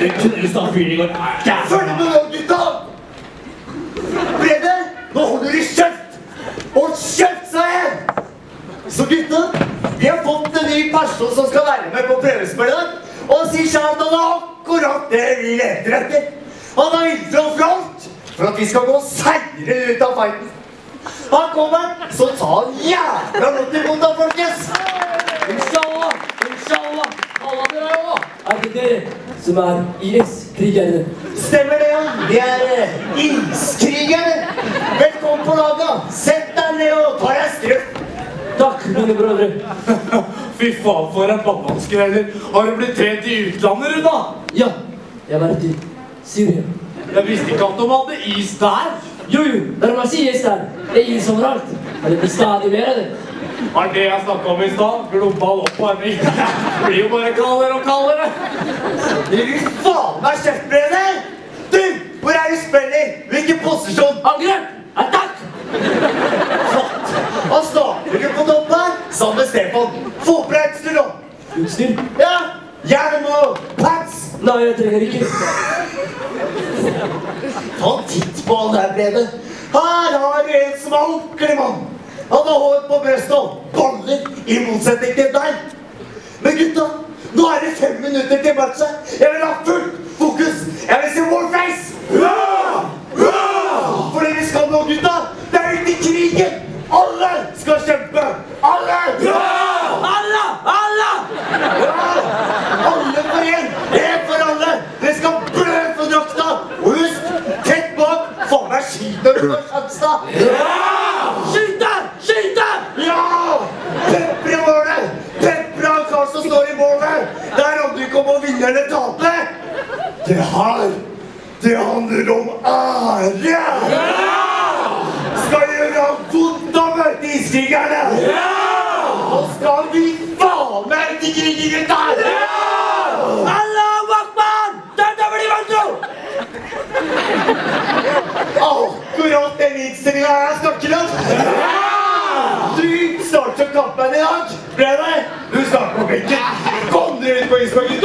Den kunneste av fyren i går. Følg med nå, gutta! Brede, nå holder du kjeft! Og kjeft, sa jeg! Så gutta, vi har fått en ny person som skal være med på prøvespillet. Og sier selv at han har akkurat det vi leter etter. Han er ildre og flott for at vi skal gå seire ut av fighten. Han kommer, så ta han jævla godt imot da, folkens! Inshallah, inshallah. Alla dere også. Er det dere som er IS-krigerne? Stemmer det, ja. Vi er iskrigerne. Velkommen på laget. Sett deg ned og ta deg struff. Takk, mine brødre. Fy faen, for en bananskreller. Har du blitt trent i utlandet, Runa? Ja, jeg har vært i Syria. Jeg visste ikke at de hadde is der. Jo, det er masse is der. Det er is overalt. Og det blir stadig mer av det. Var det jeg snakket om i stad? Global oppvarming. Det blir jo bare kaldere og kaldere. Du vil faen meg kjøttbrede! Du, hvor er du spiller? Hvilken posisjon? Angrep! Attakk! Flott! Han starter ikke på toppen her, sammen med Stefan. Få på deg utstyr nå. Utstyr? Ja, hjelm og pads. Nei, jeg trenger ikke. Ta en titt på han der, Brede. Her har du en som er ordentlig mann. Han har hår på brøstet og baller i motsetning til deg. Men gutta, nå er det 5 minutter til matchen. Jeg vil ha fullt fokus. Jeg vil se Warface. For det vi skal nå, gutta, det er ute i krigen. Alle skal kjempe. Alle! Alla! Alla! Alle for en. En for alle. Dere skal blø for drakta. Og husk, tett bak. Faen meg skyter du for sjansen. Skyt der! Skyt der! Ja! Pepper i målet! Pepper av kar som står i målet! Der handler det ikke om å vinne eller tape! Det her, det handler om ære! Skal gjøre vondt å møte iskrigerne! Og skal vi faen meg til krigen der! Allahu Akbar! Dette blir vantro! Akkurat den innstillingen her jeg snakker om! Du starter kampen i dag, Brede. Du starter på benken. Kom dere ut på isbakken.